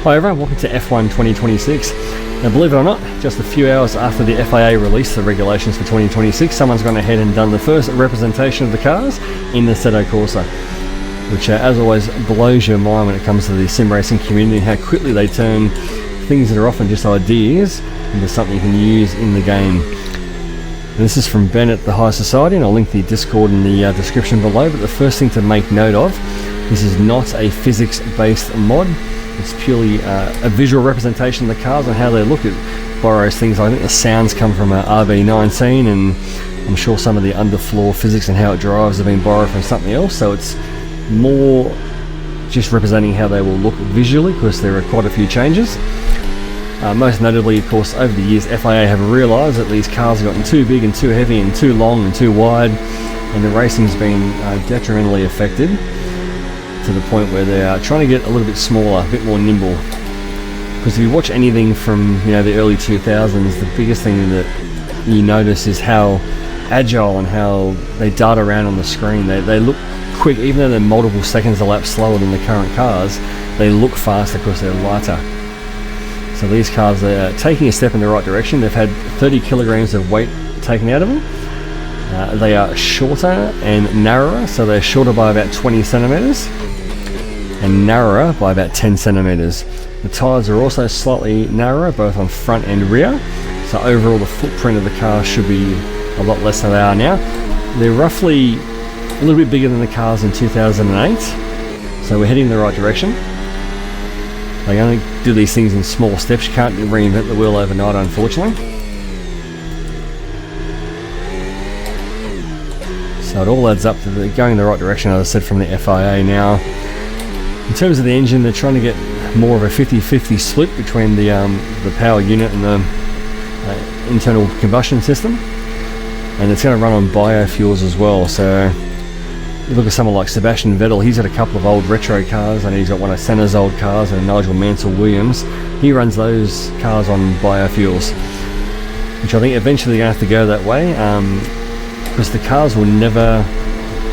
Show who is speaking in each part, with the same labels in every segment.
Speaker 1: Hi everyone, welcome to F1 2026. Now believe it or not, just a few hours after the FIA released the regulations for 2026, someone's gone ahead and done the first representation of the cars in the Assetto Corsa, which as always blows your mind when it comes to the sim racing community and how quickly they turn things that are often just ideas into something you can use in the game. And this is from Ben at the High Society, and I'll link the Discord in the description below. But the first thing to make note of, this is not a physics-based mod. It's purely a visual representation of the cars and how they look. It borrows things. I think the sounds come from RB19, and I'm sure some of the underfloor physics and how it drives have been borrowed from something else. So it's more just representing how they will look visually, because there are quite a few changes. Most notably, of course, over the years, FIA have realised that these cars have gotten too big and too heavy and too long and too wide, and the racing's been detrimentally affected, to the point where they are trying to get a little bit smaller, a bit more nimble. Because if you watch anything from the early 2000s, the biggest thing that you notice is how agile and how they dart around on the screen. They look quick, even though they're multiple seconds a lap slower than the current cars. They look faster because they're lighter. So these cars are taking a step in the right direction. They've had 30 kilograms of weight taken out of them. They are shorter and narrower, so they're shorter by about 20 centimeters and narrower by about 10 centimeters. The tyres are also slightly narrower, both on front and rear, so overall the footprint of the car should be a lot less than they are now. They're roughly a little bit bigger than the cars in 2008, so we're heading in the right direction. They only do these things in small steps. You can't reinvent the wheel overnight, unfortunately. So it all adds up to going in the right direction, as I said, from the FIA now. In terms of the engine, they're trying to get more of a 50-50 split between the power unit and the internal combustion system, and it's going to run on biofuels as well. So you look at someone like Sebastian Vettel. He's got a couple of old retro cars, and he's got one of Senna's old cars and Nigel Mansell Williams. He runs those cars on biofuels, which I think eventually they're going to have to go that way, because the cars will never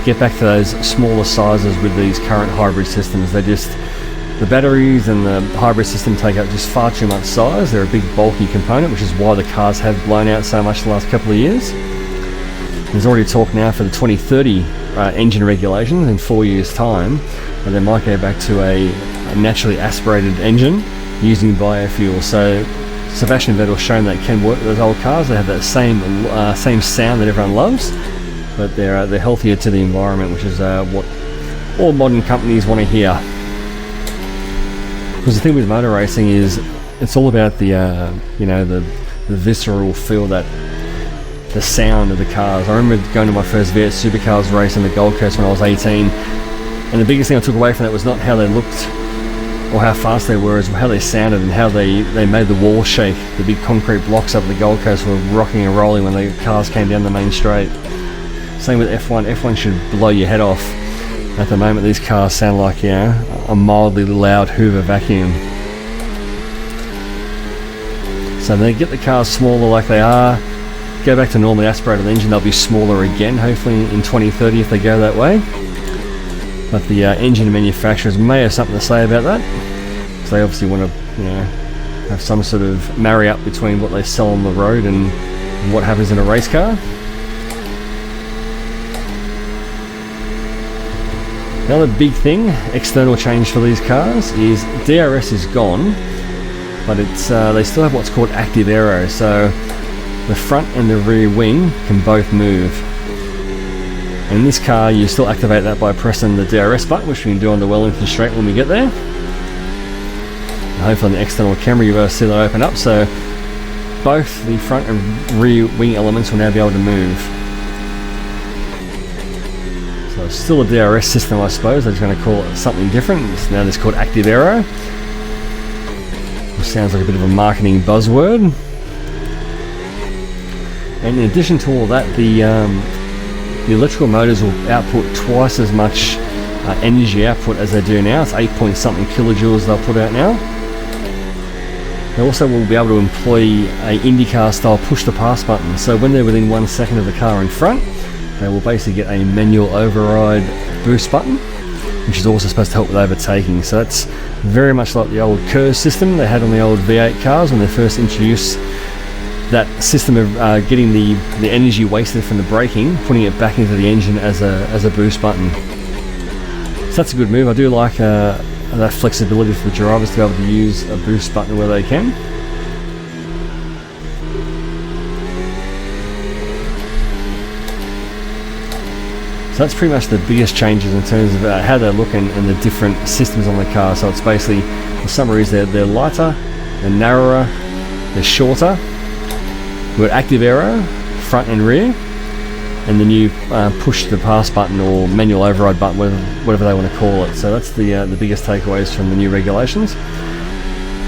Speaker 1: get back to those smaller sizes with these current hybrid systems. The batteries and the hybrid system take up just far too much size. They're a big bulky component, which is why the cars have blown out so much the last couple of years. There's already talk now for the 2030 engine regulations in 4 years' time, and they might go back to a naturally aspirated engine using biofuel. So Sebastian Vettel's shown that it can work with those old cars. They have that same sound that everyone loves, but they're healthier to the environment, which is what all modern companies want to hear. Because the thing with motor racing is it's all about the visceral feel, that the sound of the cars. I remember going to my first V8 Supercars race in the Gold Coast when I was 18, and the biggest thing I took away from that was not how they looked or how fast they were, is how they sounded and how they made the wall shake. The big concrete blocks up the Gold Coast were rocking and rolling when the cars came down the main straight. Same with F1. F1 should blow your head off. At the moment, these cars sound like a mildly loud Hoover vacuum. So they get the cars smaller like they are, go back to normally aspirated engine, they'll be smaller again, hopefully in 2030 if they go that way. But the engine manufacturers may have something to say about that, because they obviously want to have some sort of marry up between what they sell on the road and what happens in a race car. The other big thing, external change for these cars, is DRS is gone, but it's they still have what's called active aero. So the front and the rear wing can both move. In this car, you still activate that by pressing the DRS button, which we can do on the Wellington Straight when we get there. And hopefully on the external camera you'll see that open up, so both the front and rear wing elements will now be able to move. So it's still a DRS system, I suppose. They're just going to call it something different. Now it's called active aero, which sounds like a bit of a marketing buzzword. And in addition to all that, the electrical motors will output twice as much energy output as they do now. It's 8 point something kilojoules they'll put out now. They also will be able to employ a IndyCar style push to pass button. So when they're within 1 second of the car in front, they will basically get a manual override boost button, which is also supposed to help with overtaking. So that's very much like the old KERS system they had on the old V8 cars when they first introduced that system of getting the energy wasted from the braking, putting it back into the engine as a boost button. So that's a good move. I do like that flexibility for the drivers to be able to use a boost button where they can. So that's pretty much the biggest changes in terms of how they look and the different systems on the car. So it's basically, the summary is they're lighter, they're narrower, they're shorter. We've got active aero, front and rear, and the new push to pass button or manual override button, whatever they want to call it. So that's the biggest takeaways from the new regulations.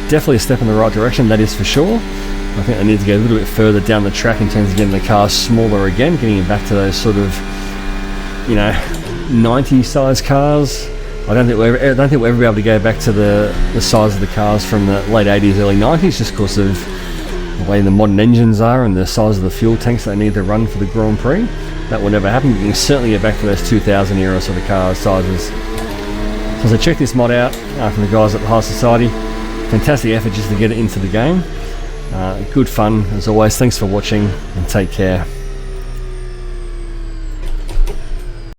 Speaker 1: Definitely a step in the right direction, that is for sure. I think they need to go a little bit further down the track in terms of getting the car smaller again, getting it back to those sort of 90 size cars. I don't think we'll ever be able to go back to the size of the cars from the late 80s, early 90s, just because of the way the modern engines are and the size of the fuel tanks they need to run for the Grand Prix. That will never happen. You can certainly get back to those 2000 era sort of car sizes. So check this mod out from the guys at the High Society. Fantastic effort just to get it into the game. Good fun as always. Thanks for watching and take care.